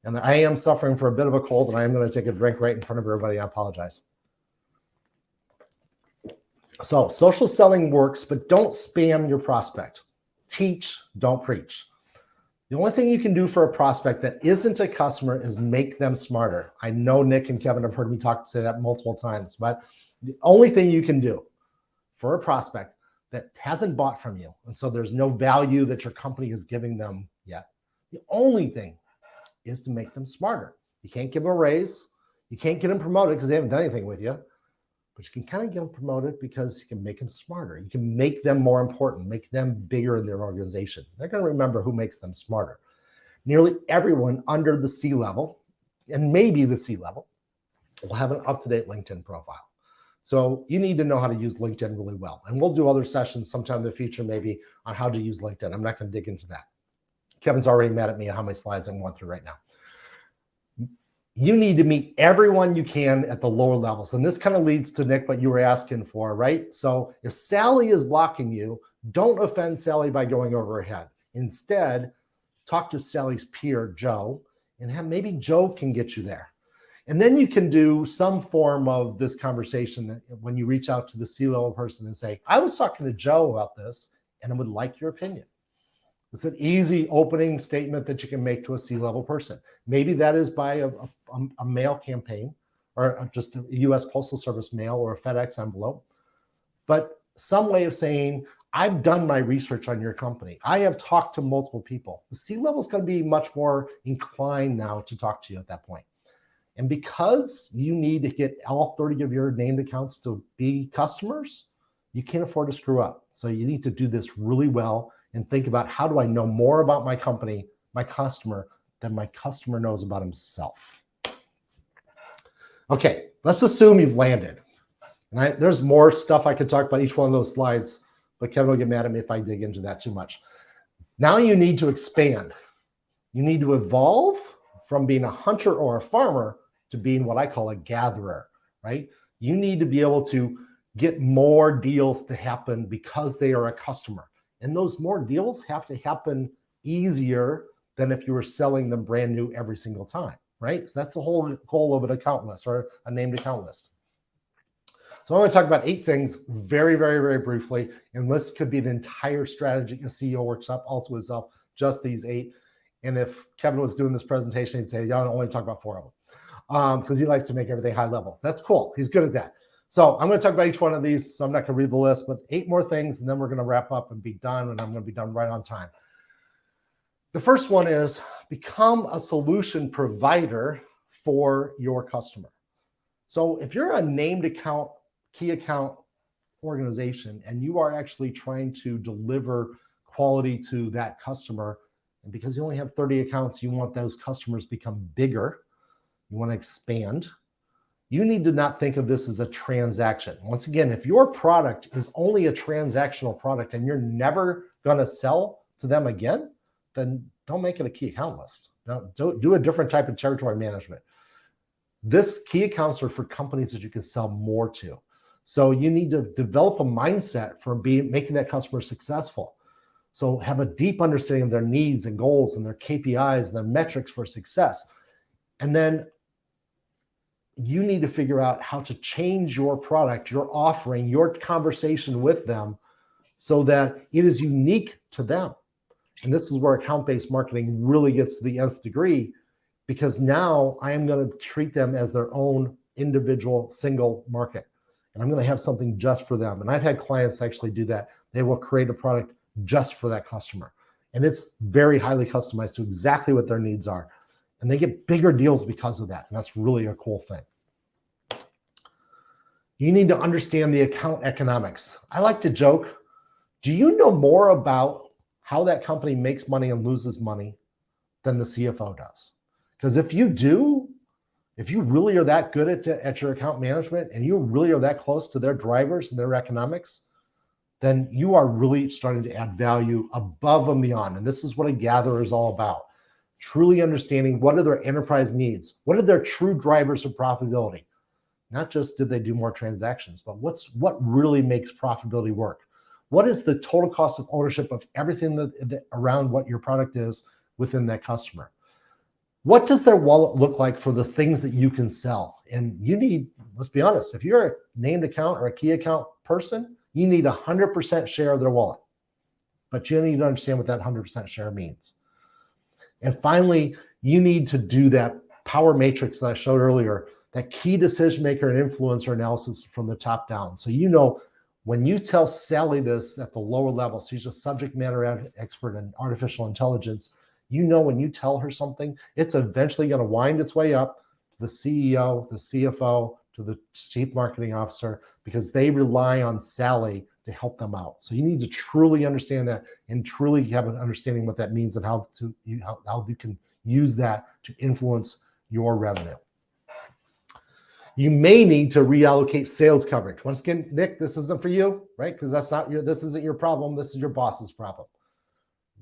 And I am suffering for a bit of a cold, and I am going to take a drink right in front of everybody. I apologize. So social selling works, but don't spam your prospect. Teach, don't preach. The only thing you can do for a prospect that isn't a customer is make them smarter. I know Nick and Kevin have heard me say that multiple times, but the only thing you can do for a prospect that hasn't bought from you, and so there's no value that your company is giving them yet, the only thing is to make them smarter. You can't give them a raise. You can't get them promoted because they haven't done anything with you, but you can kind of get them promoted because you can make them smarter. You can make them more important, make them bigger in their organization. They're going to remember who makes them smarter. Nearly everyone under the C level, and maybe the C level, will have an up-to-date LinkedIn profile. So you need to know how to use LinkedIn really well. And we'll do other sessions sometime in the future, maybe on how to use LinkedIn. I'm not going to dig into that. Kevin's already mad at me at how many slides I'm going through right now. You need to meet everyone you can at the lower levels. And this kind of leads to, Nick, what you were asking for, right? So if Sally is blocking you, don't offend Sally by going over her head. Instead, talk to Sally's peer, Joe, and maybe Joe can get you there. And then you can do some form of this conversation when you reach out to the C-level person and say, I was talking to Joe about this and I would like your opinion. It's an easy opening statement that you can make to a C-level person. Maybe that is by a mail campaign or just a US Postal Service mail or a FedEx envelope, but some way of saying, I've done my research on your company. I have talked to multiple people. The C-level is going to be much more inclined now to talk to you at that point. And because you need to get all 30 of your named accounts to be customers, you can't afford to screw up. So you need to do this really well and think about, how do I know more about my company, my customer, than my customer knows about himself? Okay, let's assume you've landed. And there's more stuff I could talk about each one of those slides, but Kevin will get mad at me if I dig into that too much. Now you need to expand. You need to evolve from being a hunter or a farmer to being what I call a gatherer, right? You need to be able to get more deals to happen because they are a customer. And those more deals have to happen easier than if you were selling them brand new every single time, right? So that's the whole goal of an account list or a named account list. So I'm going to talk about 8 things very, very, very briefly. And this could be an entire strategy a CEO workshop all to itself, just these 8. And if Kevin was doing this presentation, he'd say, y'all only talk about 4 of them because he likes to make everything high level. That's cool. He's good at that. So I'm going to talk about each one of these. So I'm not going to read the list, but 8 more things, and then we're going to wrap up and be done, and I'm going to be done right on time. The first one is become a solution provider for your customer. So if you're a named account, key account organization, and you are actually trying to deliver quality to that customer, and because you only have 30 accounts, you want those customers to become bigger, you want to expand, you need to not think of this as a transaction. Once again, if your product is only a transactional product and you're never going to sell to them again, then don't make it a key account list. No, don't do a different type of territory management. This key accounts are for companies that you can sell more to. So you need to develop a mindset for making that customer successful. So have a deep understanding of their needs and goals and their KPIs and their metrics for success. And then you need to figure out how to change your product, your offering, your conversation with them so that it is unique to them. And this is where account-based marketing really gets to the nth degree, because now I am going to treat them as their own individual single market. And I'm going to have something just for them. And I've had clients actually do that. They will create a product just for that customer. And it's very highly customized to exactly what their needs are. And they get bigger deals because of that. And that's really a cool thing. You need to understand the account economics. I like to joke, do you know more about how that company makes money and loses money than the CFO does? Because if you do, if you really are that good at your account management and you really are that close to their drivers and their economics, then you are really starting to add value above and beyond. And this is what a gatherer is all about. Truly understanding what are their enterprise needs, what are their true drivers of profitability. Not just did they do more transactions, but what really makes profitability work? What is the total cost of ownership of everything that around what your product is within that customer? What does their wallet look like for the things that you can sell? And you need, let's be honest, if you're a named account or a key account person, you need 100% share of their wallet. But you need to understand what that 100% share means. And finally, you need to do that power matrix that I showed earlier, that key decision maker and influencer analysis from the top down. So you know, when you tell Sally this at the lower level, she's a subject matter expert in artificial intelligence, you know when you tell her something, it's eventually going to wind its way up the CEO, the CFO, to the chief marketing officer, because they rely on Sally to help them out. So you need to truly understand that and truly have an understanding what that means and how you can use that to influence your revenue. You may need to reallocate sales coverage. Once again, Nick, this isn't for you, right? Because this isn't your problem. This is your boss's problem.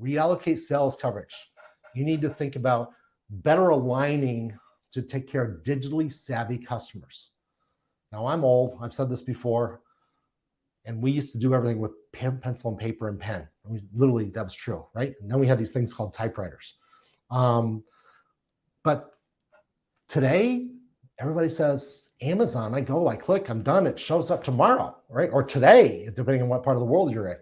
Reallocate sales coverage. You need to think about better aligning to take care of digitally savvy customers. Now, I'm old. I've said this before. And we used to do everything with pencil and paper and pen. I mean, literally, that was true, right? And then we had these things called typewriters. But today, everybody says, Amazon, I go, I click, I'm done. It shows up tomorrow, right? Or today, depending on what part of the world you're in.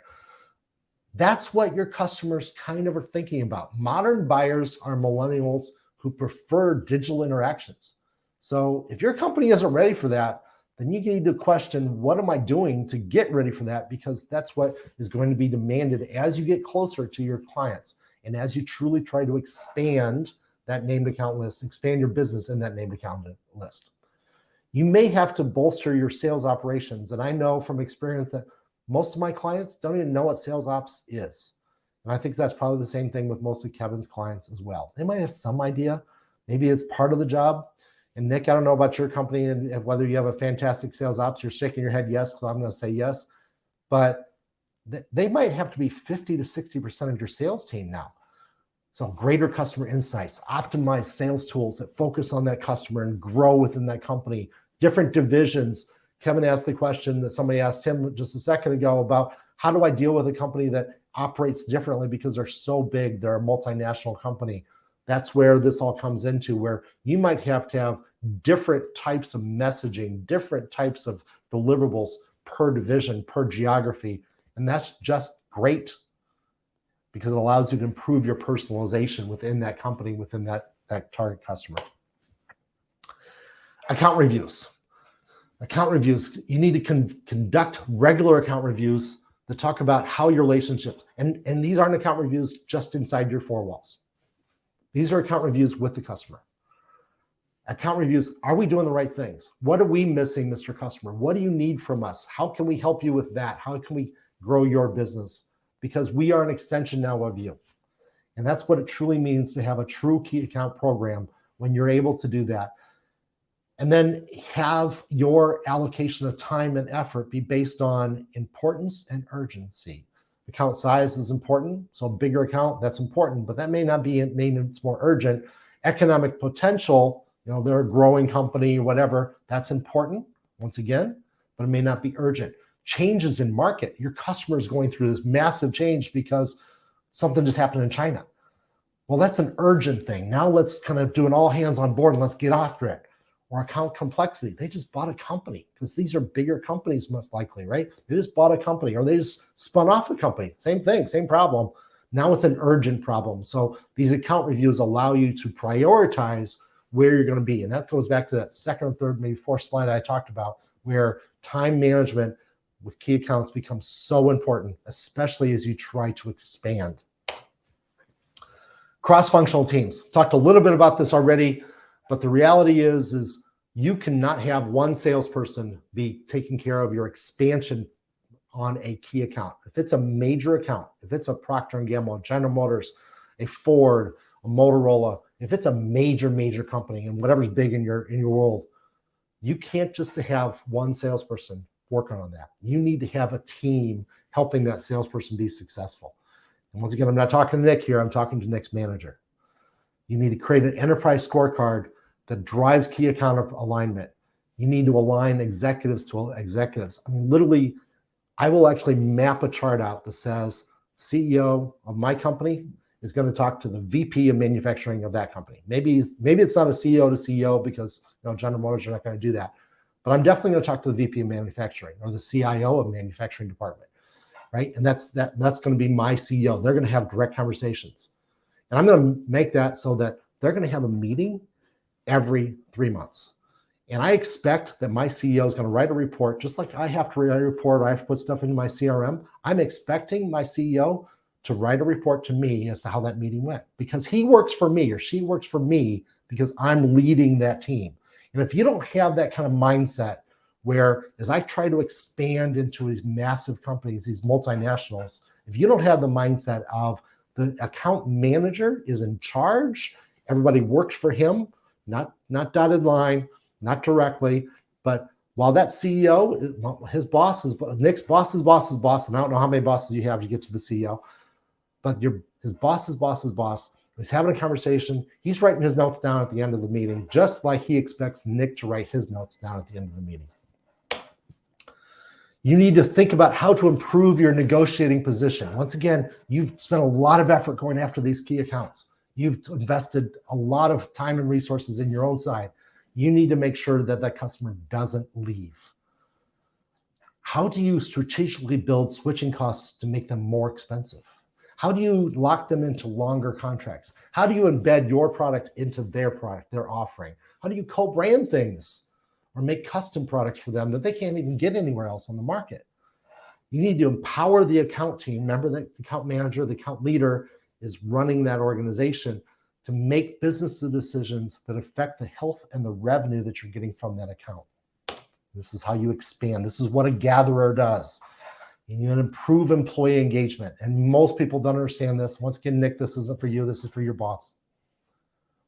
That's what your customers kind of are thinking about. Modern buyers are millennials who prefer digital interactions. So if your company isn't ready for that, then you need to question, what am I doing to get ready for that? Because that's what is going to be demanded as you get closer to your clients and as you truly try to expand that named account list, expand your business in that named account list. You may have to bolster your sales operations. And I know from experience that most of my clients don't even know what sales ops is. And I think that's probably the same thing with most of Kevin's clients as well. They might have some idea. Maybe it's part of the job. And Nick, I don't know about your company and whether you have a fantastic sales ops. You're shaking your head yes, so I'm going to say yes. But they might have to be 50 to 60% of your sales team now. So greater customer insights, optimize sales tools that focus on that customer and grow within that company, different divisions. Kevin asked the question that somebody asked him just a second ago about how do I deal with a company that operates differently because they're so big, they're a multinational company. That's where this all comes into, where you might have to have different types of messaging, different types of deliverables per division, per geography. And that's just great because it allows you to improve your personalization within that company, within that target customer. Account reviews. Account reviews, you need to conduct regular account reviews that talk about how your relationships, and these aren't account reviews just inside your four walls. These are account reviews with the customer. Account reviews, are we doing the right things? What are we missing, Mr. Customer? What do you need from us? How can we help you with that? How can we grow your business? Because we are an extension now of you. And that's what it truly means to have a true key account program when you're able to do that. And then have your allocation of time and effort be based on importance and urgency. Account size is important. So a bigger account, that's important, but that may not be, it's more urgent. Economic potential, they're a growing company or whatever, that's important, once again, but it may not be urgent. Changes in market. Your customer is going through this massive change because something just happened in China. Well, that's an urgent thing. Now let's kind of do an all hands on board and let's get after it. Or account complexity. They just bought a company because these are bigger companies most likely, right? They just bought a company or they just spun off a company. Same thing, same problem. Now it's an urgent problem. So these account reviews allow you to prioritize where you're going to be. And that goes back to that second or third, maybe fourth slide I talked about, where time management with key accounts becomes so important, especially as you try to expand. Cross-functional teams. Talked a little bit about this already, but the reality is you cannot have one salesperson be taking care of your expansion on a key account. If it's a major account, if it's a Procter & Gamble, General Motors, a Ford, a Motorola, if it's a major company and whatever's big in your world, you can't just have one salesperson working on that. You need to have a team helping that salesperson be successful. And once again, I'm not talking to Nick here, I'm talking to Nick's manager. You need to create an enterprise scorecard that drives key account alignment. You need to align executives to executives. I mean, literally, I will actually map a chart out that says CEO of my company is going to talk to the VP of manufacturing of that company. Maybe it's not a CEO to CEO because General Motors are not going to do that. But I'm definitely going to talk to the VP of manufacturing or the CIO of manufacturing department, right? And that's going to be my CEO. They're going to have direct conversations. And I'm going to make that so that they're going to have a meeting every 3 months. And I expect that my CEO is going to write a report, just like I have to write a report or I have to put stuff into my CRM. I'm expecting my CEO to write a report to me as to how that meeting went, because he works for me or she works for me because I'm leading that team. And if you don't have that kind of mindset where, as I try to expand into these massive companies, these multinationals, if you don't have the mindset of the account manager is in charge, everybody works for him, not dotted line, not directly, but while that CEO, his boss is Nick's boss's boss's boss, and I don't know how many bosses you have to get to the CEO, but his boss's boss's boss is having a conversation. He's writing his notes down at the end of the meeting, just like he expects Nick to write his notes down at the end of the meeting. You need to think about how to improve your negotiating position. Once again, you've spent a lot of effort going after these key accounts. You've invested a lot of time and resources in your own side. You need to make sure that that customer doesn't leave. How do you strategically build switching costs to make them more expensive? How do you lock them into longer contracts? How do you embed your product into their product, their offering? How do you co-brand things or make custom products for them that they can't even get anywhere else on the market? You need to empower the account team. Remember that the account manager, the account leader is running that organization to make business decisions that affect the health and the revenue that you're getting from that account. This is how you expand. This is what a gatherer does. You can improve employee engagement. And most people don't understand this. Once again, Nick, this isn't for you. This is for your boss.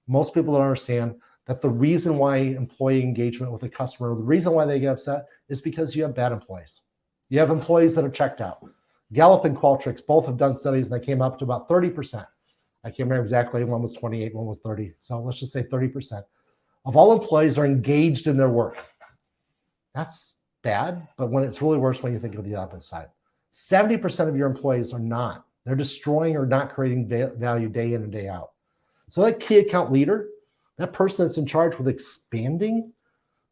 Most people don't understand that the reason why employee engagement with a customer, the reason why they get upset is because you have bad employees. You have employees that are checked out. Gallup and Qualtrics both have done studies and they came up to about 30%. I can't remember exactly. One was 28, one was 30. So let's just say 30% of all employees are engaged in their work. That's bad, but when it's really worse when you think of the opposite side. 70% of your employees are not. They're destroying or not creating value day in and day out. So that key account leader, that person that's in charge with expanding,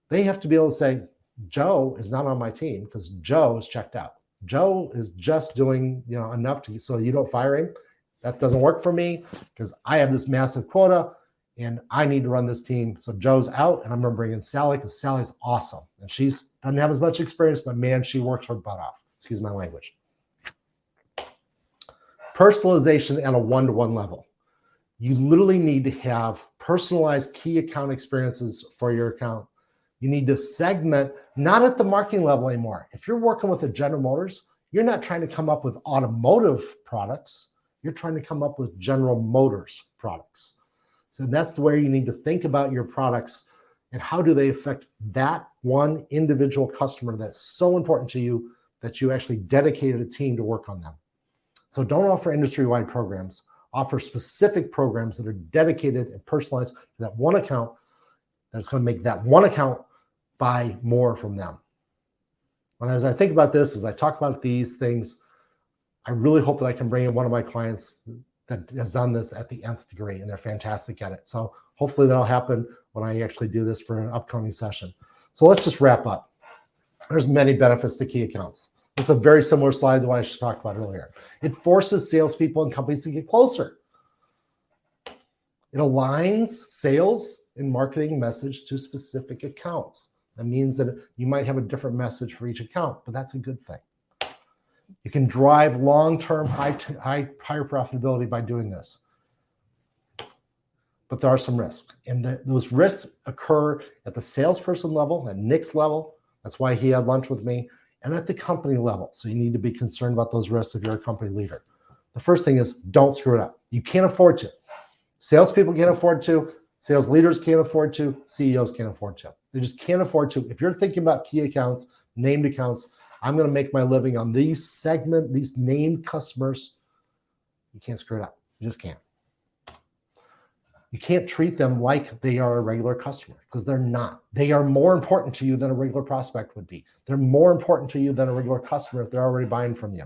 they have to be able to say, Joe is not on my team because Joe is checked out. Joe is just doing enough so you don't fire him. That doesn't work for me because I have this massive quota and I need to run this team. So Joe's out and I'm going to bring in Sally because Sally's awesome. And she doesn't have as much experience, but man, she works her butt off. Excuse my language. Personalization at a one-to-one level. You literally need to have personalized key account experiences for your account. You need to segment, not at the marketing level anymore. If you're working with a General Motors, you're not trying to come up with automotive products. You're trying to come up with General Motors products. So that's the way you need to think about your products and how do they affect that one individual customer that's so important to you that you actually dedicated a team to work on them. So don't offer industry-wide programs. Offer specific programs that are dedicated and personalized to that one account that's going to make that one account buy more from them. And as I think about this, as I talk about these things, I really hope that I can bring in one of my clients that has done this at the nth degree, and they're fantastic at it. So hopefully that'll happen when I actually do this for an upcoming session. So let's just wrap up. There's many benefits to key accounts. This is a very similar slide to what I talked about earlier. It forces salespeople and companies to get closer. It aligns sales and marketing message to specific accounts. That means that you might have a different message for each account, but that's a good thing. You can drive long-term higher profitability by doing this. But there are some risks. And those risks occur at the salesperson level, at Nick's level. That's why he had lunch with me. And at the company level. So you need to be concerned about those risks if you're a company leader. The first thing is don't screw it up. You can't afford to. Salespeople can't afford to. Sales leaders can't afford to. CEOs can't afford to. They just can't afford to. If you're thinking about key accounts, named accounts, I'm going to make my living on these named customers, you can't screw it up. You just can't. You can't treat them like they are a regular customer because they're not. They are more important to you than a regular prospect would be. They're more important to you than a regular customer if they're already buying from you.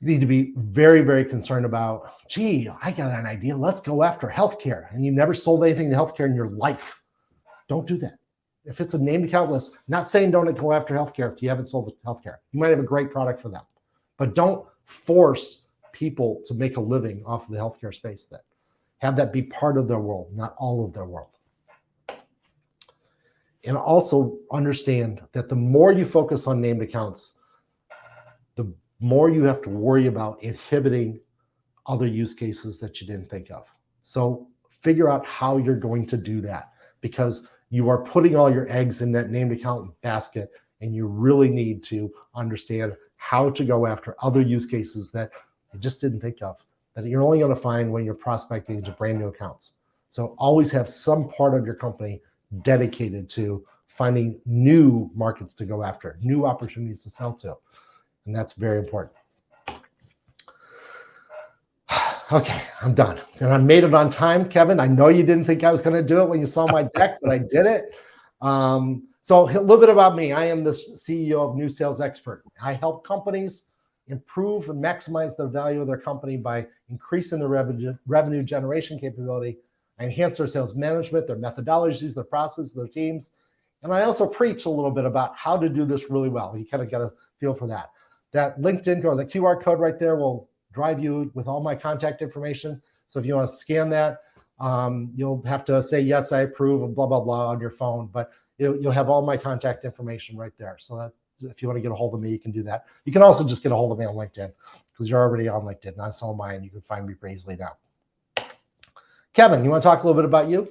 You need to be very, very concerned about, gee, I got an idea. Let's go after healthcare. And you never sold anything to healthcare in your life. Don't do that. If it's a named account list, not saying don't go after healthcare if you haven't sold healthcare. You might have a great product for them. But don't force people to make a living off of the healthcare space then. Have that be part of their world, not all of their world. And also understand that the more you focus on named accounts, the more you have to worry about inhibiting other use cases that you didn't think of. So figure out how you're going to do that. because you are putting all your eggs in that named account basket, and you really need to understand how to go after other use cases that you just didn't think of, that you're only going to find when you're prospecting into brand new accounts. So always have some part of your company dedicated to finding new markets to go after, new opportunities to sell to. And that's very important. Okay, I'm done. And I made it on time, Kevin. I know you didn't think I was going to do it when you saw my deck, but I did it. So a little bit about me. I am the CEO of New Sales Expert. I help companies improve and maximize the value of their company by increasing the revenue generation capability. I enhance their sales management, their methodologies, their processes, their teams. And I also preach a little bit about how to do this really well. You kind of got a feel for that. That LinkedIn or the QR code right there will drive you with all my contact information. So if you want to scan that, you'll have to say, yes, I approve, and blah, blah, blah on your phone. But you'll have all my contact information right there. So that if you want to get a hold of me, you can do that. You can also just get a hold of me on LinkedIn because you're already on LinkedIn. That's all mine. You can find me pretty easily now. Kevin, you want to talk a little bit about you?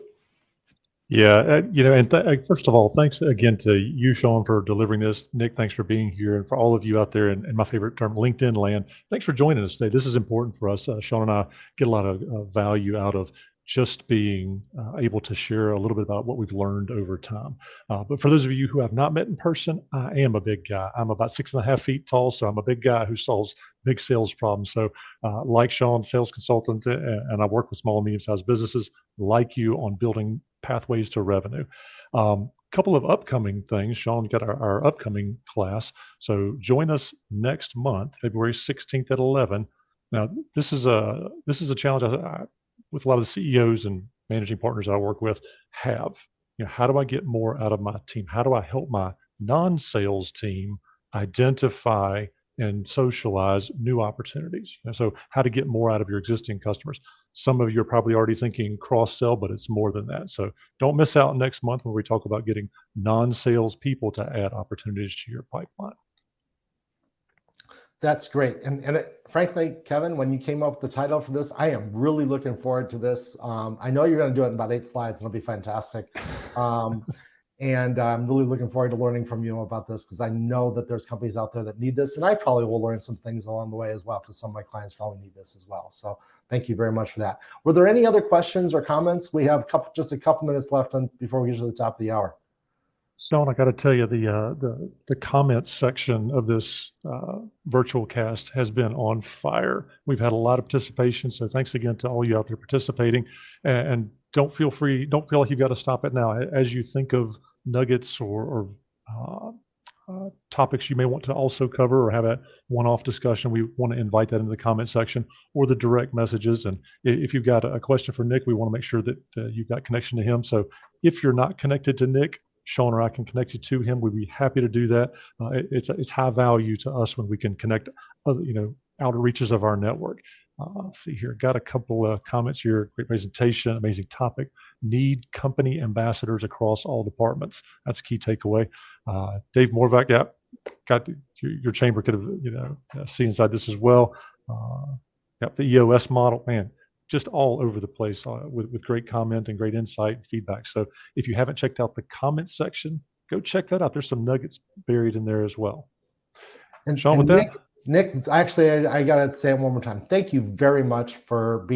Yeah, and first of all, thanks again to you, Sean, for delivering this. Nick, thanks for being here. And for all of you out there in my favorite term, LinkedIn land, thanks for joining us today. This is important for us. Sean and I get a lot of value out of just being able to share a little bit about what we've learned over time. But for those of you who have not met in person, I am a big guy. I'm about 6.5 feet tall, so I'm a big guy who solves big sales problems. So like Sean, sales consultant, and I work with small and medium-sized businesses like you on building pathways to revenue. Couple of upcoming things. Sean got our upcoming class. So join us next month, February 16th at 11. Now, this is a challenge with a lot of the CEOs and managing partners I work with have. How do I get more out of my team? How do I help my non-sales team identify and socialize new opportunities? So how to get more out of your existing customers. Some of you are probably already thinking cross-sell, but it's more than that. So don't miss out next month when we talk about getting non-sales people to add opportunities to your pipeline. That's great. And frankly, Kevin, when you came up with the title for this, I am really looking forward to this. I know you're going to do it in about 8 slides, and it'll be fantastic. And I'm really looking forward to learning from you about this because I know that there's companies out there that need this. And I probably will learn some things along the way as well because some of my clients probably need this as well. So thank you very much for that. Were there any other questions or comments? We have just a couple minutes left before we get to the top of the hour. Sean, I got to tell you, the comments section of this virtual cast has been on fire. We've had a lot of participation, so thanks again to all you out there participating. And don't feel like you've got to stop it now. As you think of nuggets or topics you may want to also cover or have a one-off discussion, we want to invite that into the comment section or the direct messages. And if you've got a question for Nick, we want to make sure that you've got connection to him. So if you're not connected to Nick, Sean or I can connect you to him. We'd be happy to do that. It's high value to us when we can connect outer reaches of our network. Let's see here. Got a couple of comments here. Great presentation, amazing topic. Need company ambassadors across all departments. That's a key takeaway. Dave Morvac, got your chamber could have see inside this as well. Got the EOS model, man. Just all over the place with great comment and great insight and feedback. So if you haven't checked out the comment section, go check that out. There's some nuggets buried in there as well. And Sean, with that? Nick, actually, I got to say it one more time. Thank you very much for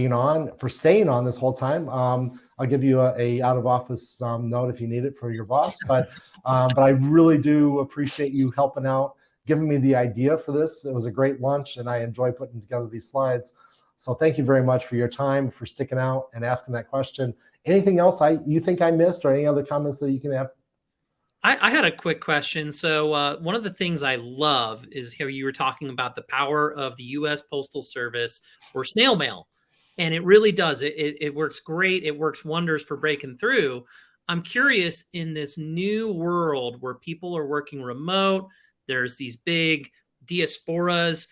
staying on this whole time. I'll give you a out of office note if you need it for your boss, but I really do appreciate you helping out, giving me the idea for this. It was a great lunch and I enjoy putting together these slides. So thank you very much for your time, for sticking out and asking that question. Anything else you think I missed or any other comments that you can have? I had a quick question. So one of the things I love is how you were talking about the power of the U.S. Postal Service or snail mail. And it really does. It works great. It works wonders for breaking through. I'm curious, in this new world where people are working remote, there's these big diasporas.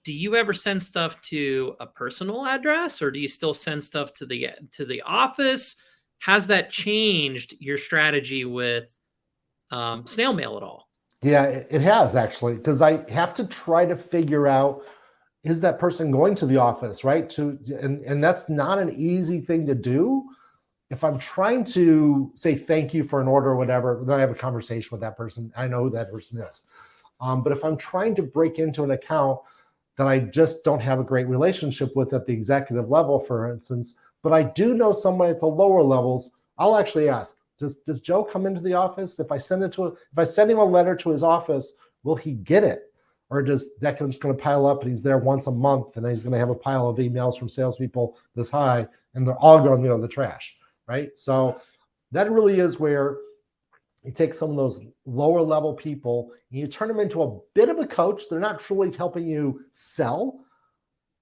Do you ever send stuff to a personal address or do you still send stuff to the office? Has that changed your strategy with snail mail at all? Yeah, it has actually, because I have to try to figure out, is that person going to the office, right? And that's not an easy thing to do. if I'm trying to say thank you for an order or whatever, then I have a conversation with that person. I know who that person is. But if I'm trying to break into an account that I just don't have a great relationship with at the executive level, for instance, but I do know somebody at the lower levels, I'll actually ask, does Joe come into the office? If I send him a letter to his office, will he get it? Or does that just going to pile up and he's there once a month and he's going to have a pile of emails from salespeople this high and they're all going to go to the trash, right? So that really is where you take some of those lower level people and you turn them into a bit of a coach. They're not truly helping you sell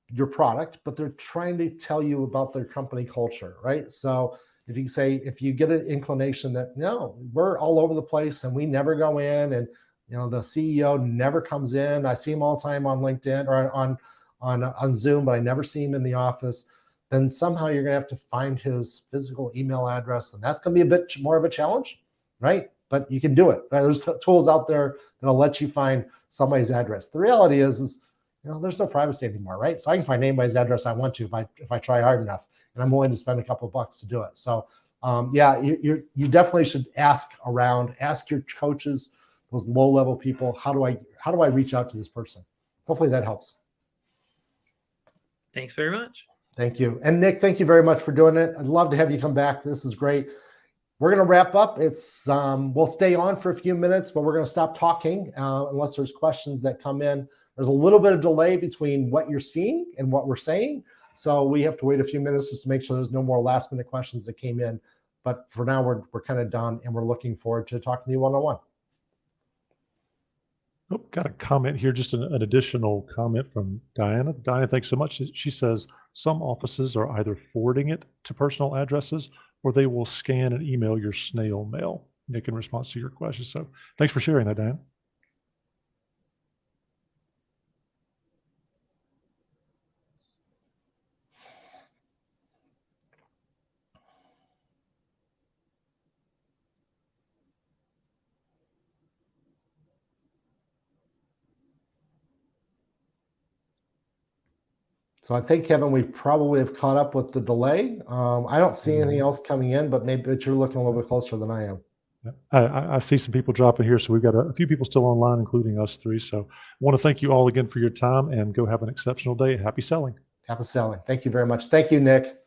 your product, but they're trying to tell you about their company culture, right? So if you get an inclination that, no, we're all over the place and we never go in, and the CEO never comes in. I see him all the time on LinkedIn or on Zoom, but I never see him in the office. Then somehow you're going to have to find his physical email address, and that's going to be a bit more of a challenge, right? But you can do it. There's tools out there that'll let you find somebody's address. The reality is there's no privacy anymore, right? So I can find anybody's address I want to if I try hard enough, and I'm willing to spend a couple of bucks to do it. So you definitely should ask around, ask your coaches, those low-level people, how do I reach out to this person? Hopefully that helps. Thanks very much. Thank you. And Nick, thank you very much for doing it. I'd love to have you come back. This is great. We're going to wrap up. We'll stay on for a few minutes, but we're going to stop talking unless there's questions that come in. There's a little bit of delay between what you're seeing and what we're saying. So we have to wait a few minutes just to make sure there's no more last-minute questions that came in. But for now, we're kind of done, and we're looking forward to talking to you one-on-one. Oh, got a comment here, just an additional comment from Diana. Diana, thanks so much. She says some offices are either forwarding it to personal addresses or they will scan and email your snail mail. Nick, in response to your question. So thanks for sharing that, Diana. So I think, Kevin, we probably have caught up with the delay. I don't see anything else coming in, but you're looking a little bit closer than I am. I see some people dropping here, so we've got a few people still online, including us three. So I want to thank you all again for your time, and go have an exceptional day. Happy selling. Happy selling. Thank you very much. Thank you, Nick.